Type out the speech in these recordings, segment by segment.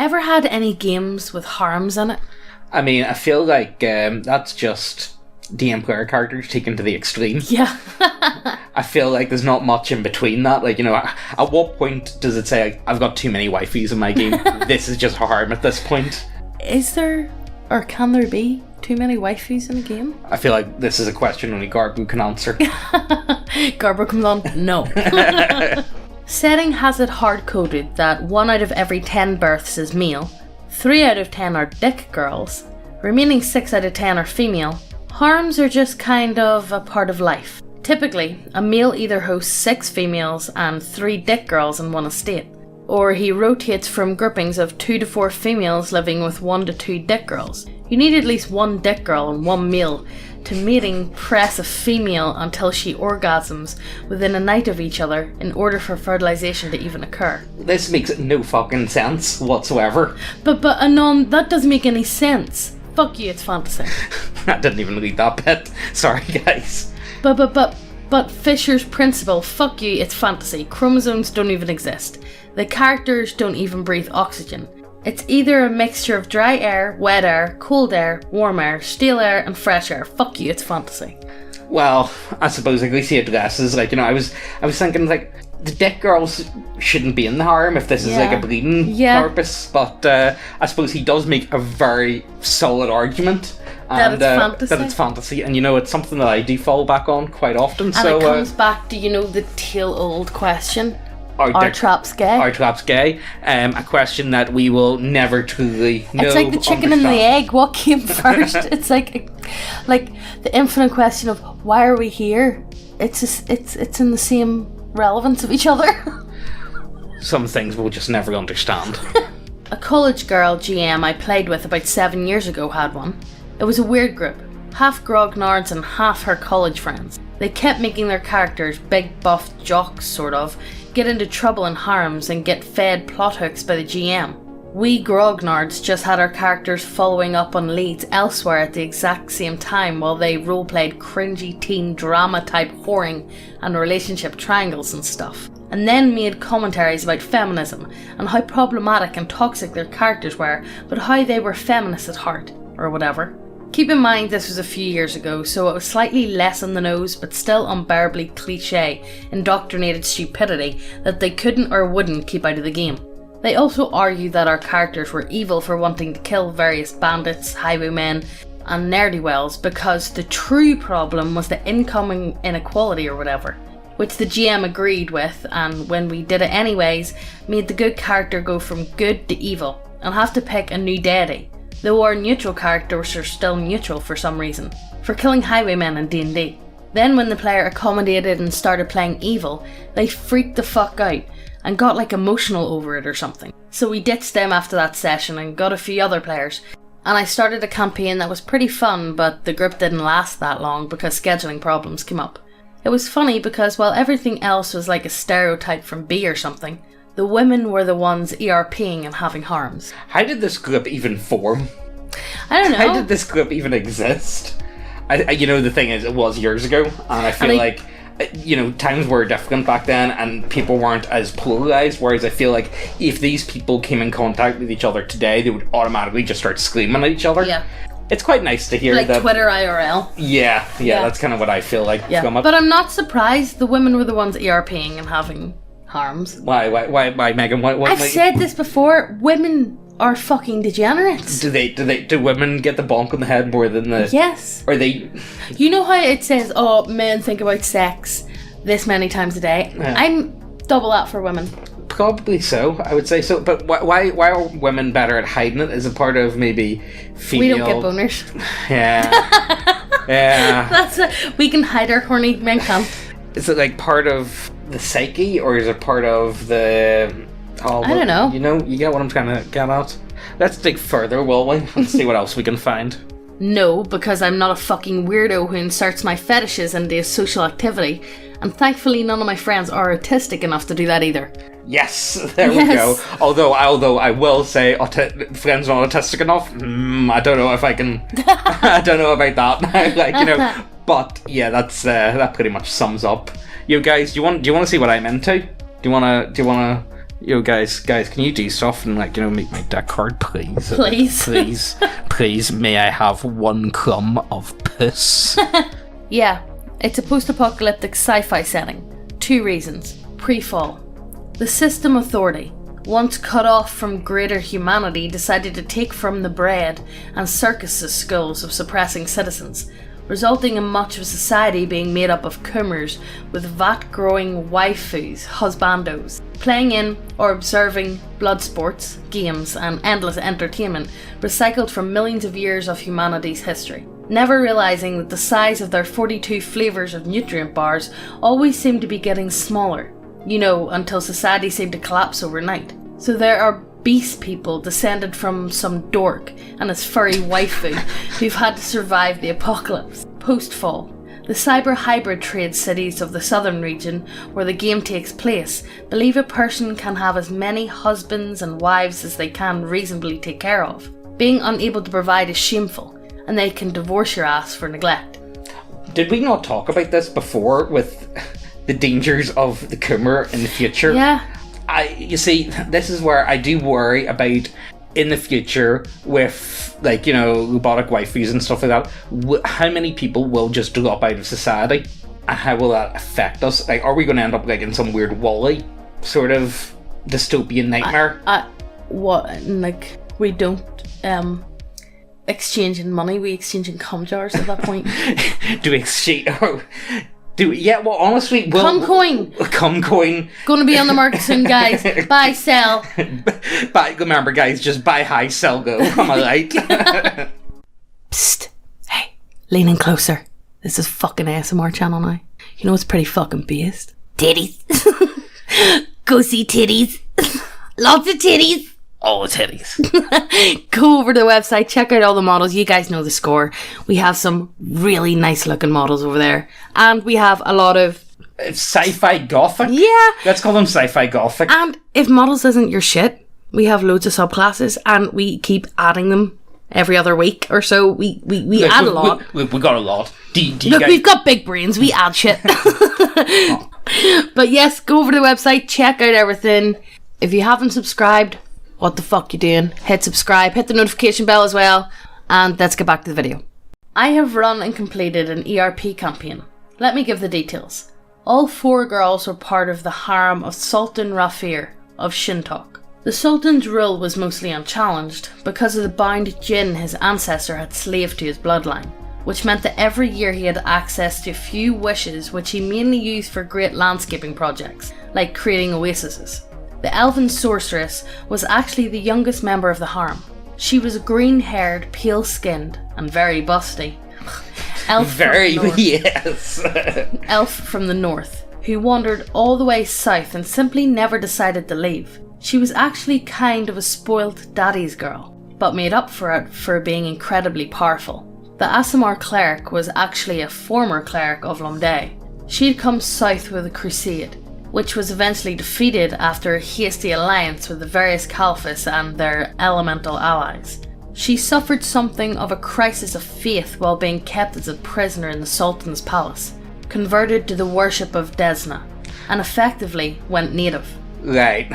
ever had any games with harems in it? I mean, I feel like that's just DM player characters taken to the extreme. Yeah. I feel like there's not much in between that. Like, you know, at what point does it say, like, I've got too many waifus in my game? This is just harem at this point. Is there, or can there be, too many waifus in a game? I feel like this is a question only Guardbros can answer. Guardbros comes on, no. Setting has it hard-coded that 1 out of every 10 births is male, 3 out of 10 are dick girls, remaining 6 out of 10 are female. Harems are just kind of a part of life. Typically, a male either hosts 6 females and 3 dick girls in one estate, or he rotates from groupings of 2 to 4 females living with 1 to 2 dick girls. You need at least 1 dick girl and 1 male to mating press a female until she orgasms within a night of each other in order for fertilization to even occur. This makes no fucking sense whatsoever. But Anon, that doesn't make any sense. Fuck you, it's fantasy. I didn't even read that bit. Sorry, guys. But Fisher's principle, fuck you, it's fantasy. Chromosomes don't even exist. The characters don't even breathe oxygen. It's either a mixture of dry air, wet air, cold air, warm air, stale air, and fresh air. Fuck you, it's fantasy. Well, I suppose like we see addresses, like, you know, I was thinking like the dick girls shouldn't be in the harem if this is like a bleeding purpose, but I suppose he does make a very solid argument that it's fantasy, and you know, it's something that I do fall back on quite often. And so it comes back to, you know, the tail-old question. Are traps gay? Are traps gay? A question that we will never truly know. It's like the chicken and the egg. What came first? It's like the infinite question of why are we here? It's in the same relevance of each other. Some things we'll just never understand. A college girl GM I played with about 7 years ago had one. It was a weird group. Half grognards and half her college friends. They kept making their characters big buff jocks, sort of, get into trouble in harems and get fed plot hooks by the GM. We grognards just had our characters following up on leads elsewhere at the exact same time while they roleplayed cringy teen drama type whoring and relationship triangles and stuff. And then made commentaries about feminism and how problematic and toxic their characters were, but how they were feminists at heart, or whatever. Keep in mind this was a few years ago, so it was slightly less on the nose but still unbearably cliche, indoctrinated stupidity that they couldn't or wouldn't keep out of the game. They also argue that our characters were evil for wanting to kill various bandits, highwaymen and ne'er-do-wells because the true problem was the incoming inequality or whatever, which the GM agreed with, and when we did it anyways, made the good character go from good to evil and have to pick a new deity. Though our neutral characters are still neutral for some reason, for killing highwaymen in D&D. Then when the player accommodated and started playing evil, they freaked the fuck out and got like emotional over it or something. So we ditched them after that session and got a few other players. And I started a campaign that was pretty fun, but the group didn't last that long because scheduling problems came up. It was funny because while everything else was like a stereotype from B or something, the women were the ones ERPing and having harems. How did this group even form? I don't know. How did this group even exist? You know, the thing is, it was years ago, and I feel like, you know, times were different back then, and people weren't as polarized, whereas I feel like if these people came in contact with each other today, they would automatically just start screaming at each other. Yeah. It's quite nice to hear like that. Twitter IRL. Yeah, that's kind of what I feel like from it. But I'm not surprised the women were the ones ERPing and having harems. Why, Megan? I've said this before. Women are fucking degenerates. Do women get the bonk on the head more than the? Yes. Or they? You know how it says, "Oh, men think about sex this many times a day." Yeah. I'm double that for women. Probably so, I would say so. But why are women better at hiding it? Is it part of maybe female? We don't get boners. Yeah. Yeah. That's it. We can hide our horny, men can't. Is it like part of the psyche, or is it part of the? I don't know. You know, you get what I'm trying to get at. Let's dig further, will we? Let's see what else we can find. No, because I'm not a fucking weirdo who inserts my fetishes into a social activity, and thankfully none of my friends are autistic enough to do that either. Yes, there we go. Although I will say, friends not autistic enough. I don't know if I can. I don't know about that. Like, you know, but yeah, that pretty much sums up. You guys, do you want to see what I'm into? Do you wanna? guys, can you do stuff and like, make my deck card, please? Please. Please, may I have 1 cRumB of pUsS? Yeah, it's a post-apocalyptic sci-fi setting. 2 reasons. Pre-fall. The system authority, once cut off from greater humanity, decided to take from the bread and circus goals of suppressing citizens, resulting in much of society being made up of coomers with vat-growing waifus, husbandos, playing in or observing blood sports, games and endless entertainment recycled from millions of years of humanity's history, never realising that the size of their 42 flavours of nutrient bars always seemed to be getting smaller, until society seemed to collapse overnight. So there are beast people descended from some dork and his furry waifu who've had to survive the apocalypse. Post-fall, the cyber-hybrid trade cities of the southern region where the game takes place believe a person can have as many husbands and wives as they can reasonably take care of. Being unable to provide is shameful, and they can divorce your ass for neglect. Did we not talk about this before with the dangers of the coomer in the future? Yeah. You see, this is where I do worry about in the future with, robotic waifus and stuff like that. How many people will just drop out of society? And how will that affect us? Like, are we going to end up in some weird Wall-E sort of dystopian nightmare? We don't exchange money, we exchange in cum jars at that point. Do we exchange... honestly... Cum coin! Cum coin. Gonna be on the market soon, guys. Buy, sell. Remember, guys, just buy high, sell go. Am I right? Psst. Hey, lean in closer. This is fucking ASMR channel now. You know it's pretty fucking based. Titties. Go see titties. Lots of titties. All the titties. Go over to the website, check out all the models. You guys know the score. We have some really nice looking models over there. And we have a lot of... sci-fi gothic? Yeah. Let's call them sci-fi gothic. And if models isn't your shit, we have loads of subclasses and we keep adding them every other week or so. We add a lot. We got a lot. We've got big brains. We add shit. Oh. But yes, go over to the website, check out everything. If you haven't subscribed... what the fuck you doing? Hit subscribe, hit the notification bell as well, and let's get back to the video. I have run and completed an ERP campaign. Let me give the details. All 4 girls were part of the harem of Sultan Rafir of Shintok. The Sultan's rule was mostly unchallenged because of the bound jinn his ancestor had slaved to his bloodline, which meant that every year he had access to a few wishes which he mainly used for great landscaping projects, like creating oases. The elven sorceress was actually the youngest member of the harem. She was a green-haired, pale-skinned, and very busty elf elf from the north, who wandered all the way south and simply never decided to leave. She was actually kind of a spoilt daddy's girl, but made up for it for being incredibly powerful. The Aasimar cleric was actually a former cleric of Lomde. She had come south with a crusade, which was eventually defeated after a hasty alliance with the various caliphates and their elemental allies. She suffered something of a crisis of faith while being kept as a prisoner in the Sultan's palace, converted to the worship of Desna, and effectively went native. Right.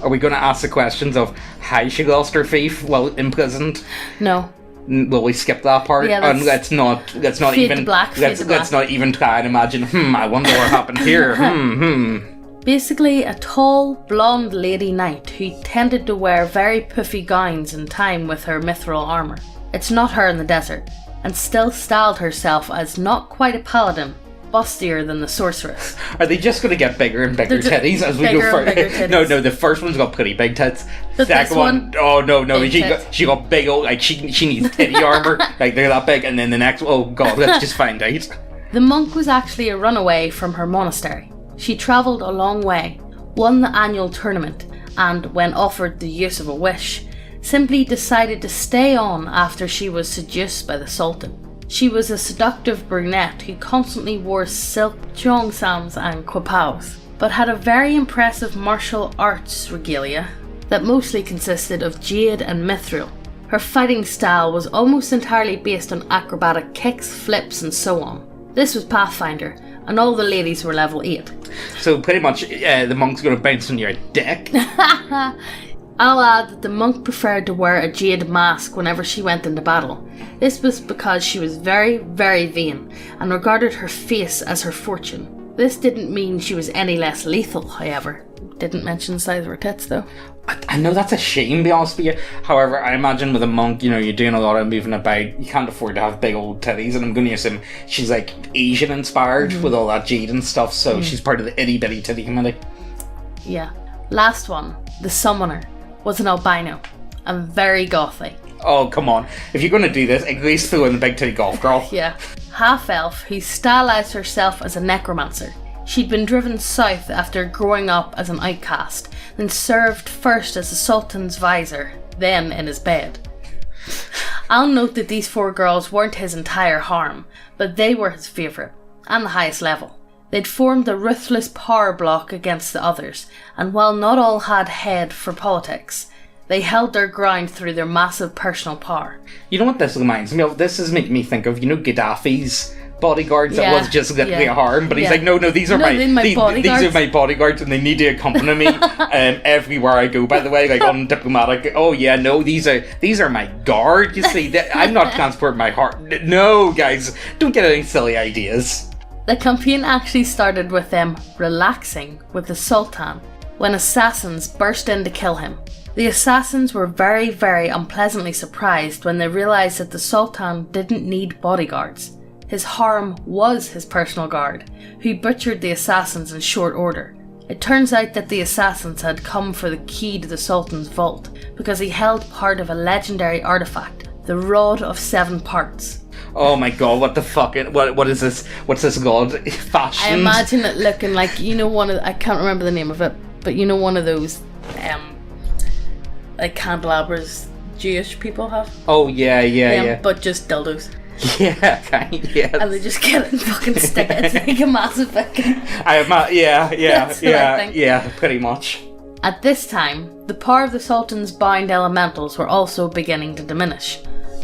Are we going to ask the questions of how she lost her faith while imprisoned? No. Will we skip that part? Yeah, and let's not even let's not even try and imagine. I wonder what happened here. Basically, a tall, blonde lady knight who tended to wear very puffy gowns in time with her mithril armour. It's not her in the desert, and still styled herself as not quite a paladin, bustier than the sorceress. Are they just going to get bigger and bigger titties as we go further? No, the first one's got pretty big tits. The second one, oh no, she got big old, like she needs titty armour, like they're that big, and then the next, oh god, let's just find out. The monk was actually a runaway from her monastery. She travelled a long way, won the annual tournament, and when offered the use of a wish, simply decided to stay on after she was seduced by the Sultan. She was a seductive brunette who constantly wore silk cheongsams and quipaos, but had a very impressive martial arts regalia that mostly consisted of jade and mithril. Her fighting style was almost entirely based on acrobatic kicks, flips and so on. This was Pathfinder, and all the ladies were level 8. So pretty much the monk's going to bounce on your dick. I'll add that the monk preferred to wear a jade mask whenever she went into battle. This was because she was very, very vain and regarded her face as her fortune. This didn't mean she was any less lethal, however. Didn't mention the size of her tits, though. I know that's a shame, to be honest with you. However, I imagine with a monk, you're doing a lot of moving about. You can't afford to have big old titties, and I'm going to assume she's like Asian inspired with all that jade and stuff, so she's part of the itty bitty titty committee. Yeah. Last one, the summoner, was an albino and very gothy. Oh, come on. If you're going to do this, at least throw in the big titty golf girl. Yeah. Half-elf who stylized herself as a necromancer. She'd been driven south after growing up as an outcast, then served first as the Sultan's visor, then in his bed. I'll note that these 4 girls weren't his entire harem, but they were his favourite, and the highest level. They'd formed a ruthless power block against the others, and while not all had head for politics, they held their ground through their massive personal power. You know what this reminds me of? This is making me think of, Gaddafi's bodyguards. That was just literally a harem, but he's like, no, these are my bodyguards. These are my bodyguards, and they need to accompany me everywhere I go. By the way, like on diplomatic. Oh yeah, no, these are my guard. You see, I'm not transporting my heart. No, guys, don't get any silly ideas. The campaign actually started with them relaxing with the Sultan when assassins burst in to kill him. The assassins were very, very unpleasantly surprised when they realised that the Sultan didn't need bodyguards. His harem was his personal guard, who butchered the assassins in short order. It turns out that the assassins had come for the key to the Sultan's vault because he held part of a legendary artifact, the Rod of 7 Parts. Oh my god, what the fuck? What is this? What's this god? Fashion? I imagine it looking like, I can't remember the name of it, but one of those, like candelabras Jewish people have. Oh yeah. But just dildos. Yeah, kind of, yes. And they just get it and fucking stick it. It's like a massive fucking... Yeah, pretty much. At this time, the power of the Sultan's bound elementals were also beginning to diminish.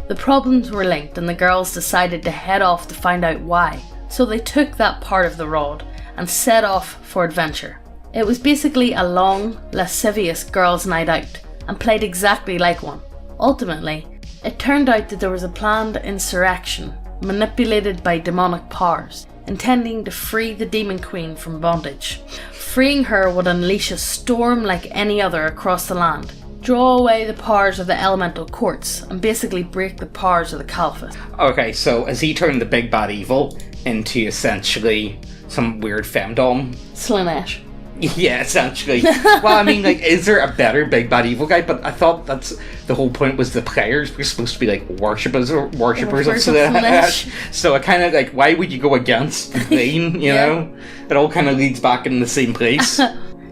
The problems were linked and the girls decided to head off to find out why. So they took that part of the rod and set off for adventure. It was basically a long, lascivious girls' night out and played exactly like one. Ultimately, it turned out that there was a planned insurrection manipulated by demonic powers, intending to free the Demon Queen from bondage. Freeing her would unleash a storm like any other across the land, draw away the powers of the elemental courts, and basically break the powers of the Caliphate. Okay, so has he turned the big bad evil into essentially some weird femdom? Slanesh. Yeah, essentially. Well, I mean, like, is there a better big bad evil guy? But I thought that's the whole point, was the players were supposed to be like worshippers of Slanesh. So I kind of like, why would you go against the Queen? You know, it all kind of leads back in the same place.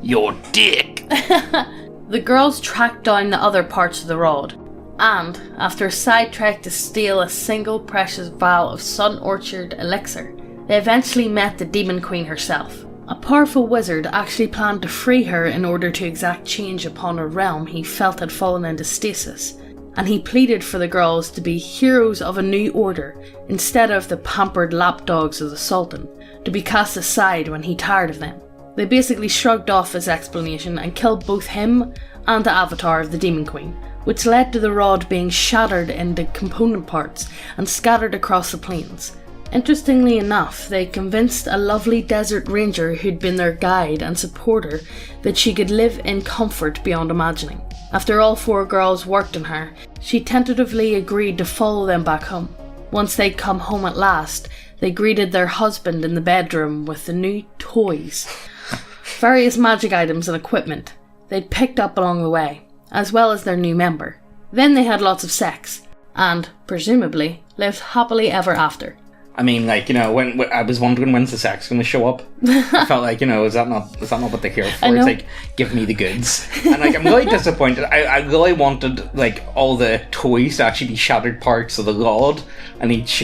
Your dick. The girls tracked down the other parts of the rod, and after a sidetrack to steal a single precious vial of Sun Orchard elixir, they eventually met the Demon Queen herself. A powerful wizard actually planned to free her in order to exact change upon a realm he felt had fallen into stasis, and he pleaded for the girls to be heroes of a new order instead of the pampered lapdogs of the Sultan, to be cast aside when he tired of them. They basically shrugged off his explanation and killed both him and the avatar of the Demon Queen, which led to the rod being shattered into component parts and scattered across the plains. Interestingly enough, they convinced a lovely desert ranger who'd been their guide and supporter that she could live in comfort beyond imagining. After all 4 girls worked on her, she tentatively agreed to follow them back home. Once they'd come home at last, they greeted their husband in the bedroom with the new toys, various magic items and equipment they'd picked up along the way, as well as their new member. Then they had lots of sex, and, presumably, lived happily ever after. I mean, like, when I was wondering when's the sex going to show up. I felt like, is that not what they're here for? It's like, give me the goods. And like, I'm really disappointed. I really wanted like all the toys to actually be shattered parts of the rod, and each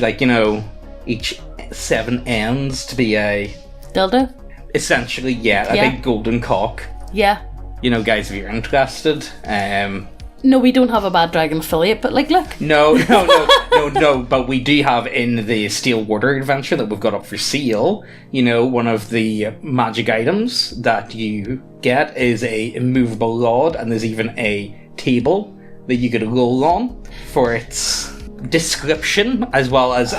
each 7 ends to be a dildo. Essentially, a big golden cock. Yeah. Guys, if you're interested, No, we don't have a Bad Dragon affiliate, but like, look. No, but we do have in the Steel Water adventure that we've got up for sale, one of the magic items that you get is a immovable rod, and there's even a table that you could roll on for its description, as well as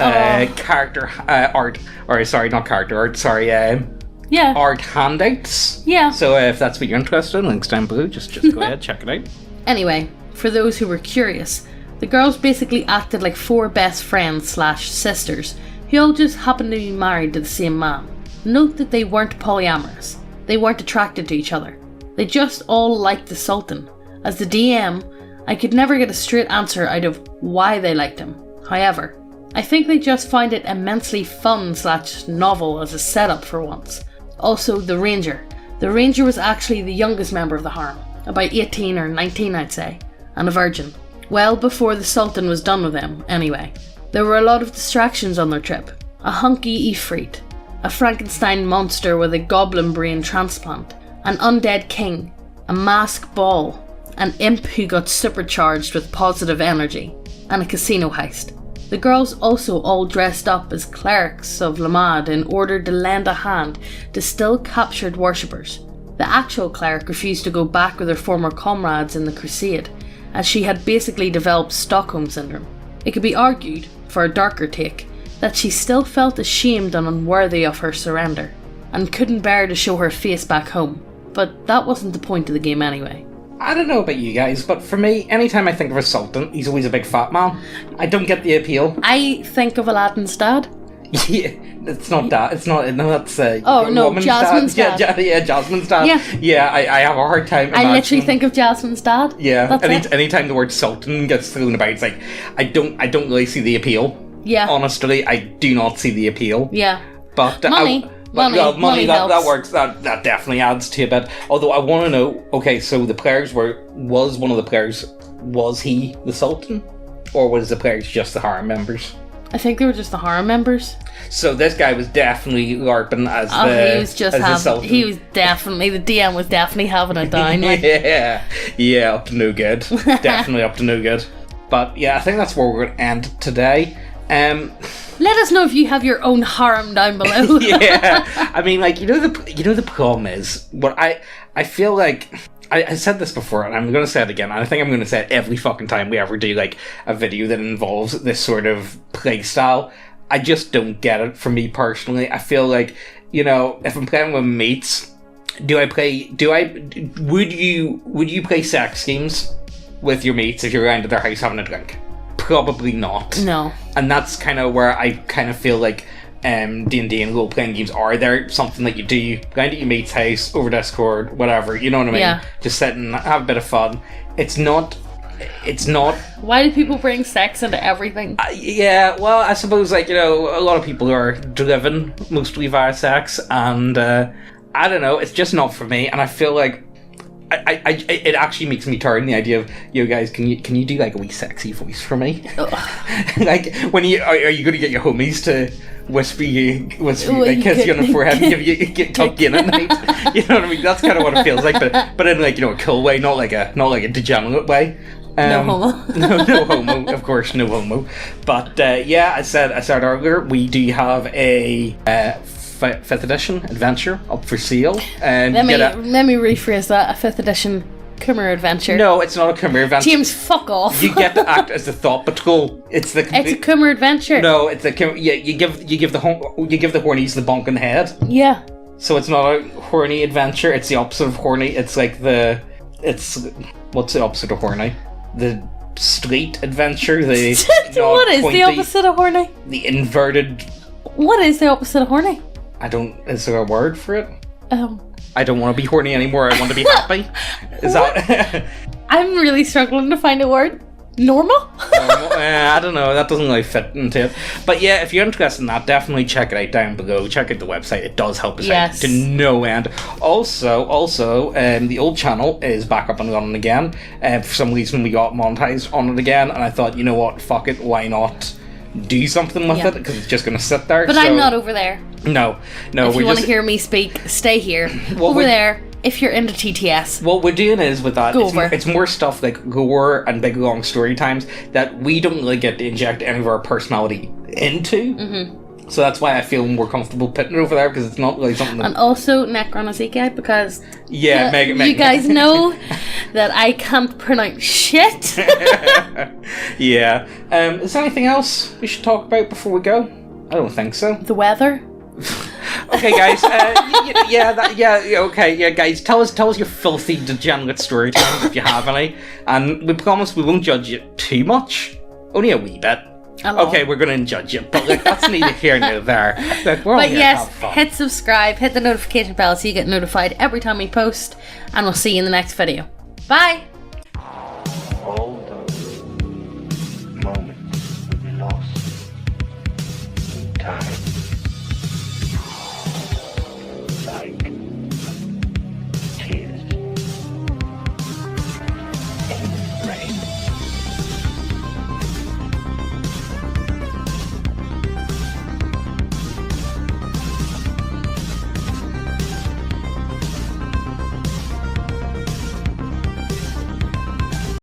character art, or sorry, not character art, sorry, art handouts. Yeah. So if that's what you're interested in, links down below, just go ahead, check it out. Anyway, for those who were curious, the girls basically acted like 4 best friends / sisters who all just happened to be married to the same man. Note that they weren't polyamorous. They weren't attracted to each other. They just all liked the Sultan. As the DM, I could never get a straight answer out of why they liked him. However, I think they just find it immensely fun / novel as a setup for once. Also, the Ranger. The Ranger was actually the youngest member of the harem. About 18 or 19, I'd say, and a virgin. Well before the Sultan was done with him, anyway. There were a lot of distractions on their trip. A hunky Ifrit, a Frankenstein monster with a goblin brain transplant, an undead king, a masked ball, an imp who got supercharged with positive energy, and a casino heist. The girls also all dressed up as clerics of Lamad in order to lend a hand to still captured worshippers. The actual cleric refused to go back with her former comrades in the crusade, as she had basically developed Stockholm Syndrome. It could be argued, for a darker take, that she still felt ashamed and unworthy of her surrender, and couldn't bear to show her face back home. But that wasn't the point of the game anyway. I don't know about you guys, but for me, anytime I think of a Sultan, he's always a big fat man. I don't get the appeal. I think of Aladdin's dad. Yeah, it's not that. It's not. No, that's Jasmine's dad. Yeah, Jasmine's dad. Yeah, I have a hard time. I literally think of Jasmine's dad. Yeah, anytime the word Sultan gets thrown about, it's like I don't really see the appeal. Yeah, honestly, I do not see the appeal. Yeah, but money. Money that works. That definitely adds to a bit. Although I want to know. Okay, so the players was one of the players. Was he the Sultan, or was the players just the harem members? I think they were just the harem members. So this guy was definitely LARPing as the Sultan. He was definitely, the DM was definitely having it down. Like. yeah, up to no good. Definitely up to no good. But yeah, I think that's where we're going to end today. Let us know if you have your own harem down below. Yeah, I mean, like, the problem is what I feel like. I said this before, and I'm going to say it again, and I think I'm going to say it every fucking time we ever do, like, a video that involves this sort of play style. I just don't get it, for me personally. I feel like, if I'm playing with mates, would you play sex games with your mates if you're around at their house having a drink? Probably not. No. And that's kind of where I kind of feel like D&D and role-playing games are. They're something that you do around at your mate's house, over Discord, whatever, you know what I mean? Yeah. Just sit and have a bit of fun. It's not... Why do people bring sex into everything? Yeah, well, I suppose, like, a lot of people are driven mostly via sex, and I don't know, it's just not for me, and I feel like it actually makes me turn the idea of, guys, can you do like a wee sexy voice for me? Like, when are you going to get your homies to whisper like, kiss you on the forehead and give you tuck in at night? You know what I mean? That's kind of what it feels like, but in, like, a cool way, not like a degenerate way. No homo. no homo, of course, no homo. But yeah, I said earlier, we do have a 5th edition adventure up for sale. Let me rephrase that. A 5th edition cRumB adventure. No, it's not a cRumB adventure. James, fuck off. You get to act as the thought patrol. It's a cRumB adventure. No, it's you give the hornies the bonk in the head. Yeah. So it's not a horny adventure. It's the opposite of horny. It's like what's the opposite of horny? The street adventure. What is the opposite of horny? The inverted. What is the opposite of horny? Is there a word for it? I don't want to be horny anymore. I want to be happy. Is that? I'm really struggling to find a word. Normal? I don't know. That doesn't really fit into it. But yeah, if you're interested in that, definitely check it out down below. Check out the website. It does help us out to no end. Also, the old channel is back up and running again. For some reason, we got monetized on it again, and I thought, you know what? Fuck it. Why not do something with it? Because it's just going to sit there. But I'm not over there. No. If you want to hear me speak, stay here. Over there. if you're into TTS. What we're doing is with that, Go over. it's more stuff like lore and big long story times that we don't really get to inject any of our personality into. Mm-hmm. So that's why I feel more comfortable putting it over there, because it's not really something that... And also Necronazike, because Megan. You guys know that I can't pronounce shit. Yeah. Is there anything else we should talk about before we go? I don't think so. The weather. Okay, guys. Guys. Tell us your filthy, degenerate story times if you have any, and we promise we won't judge you too much, only a wee bit. Okay, we're going to judge you, but like that's neither here nor there. Like, we're all here to have fun. Hit subscribe, hit the notification bell so you get notified every time we post, and we'll see you in the next video. Bye.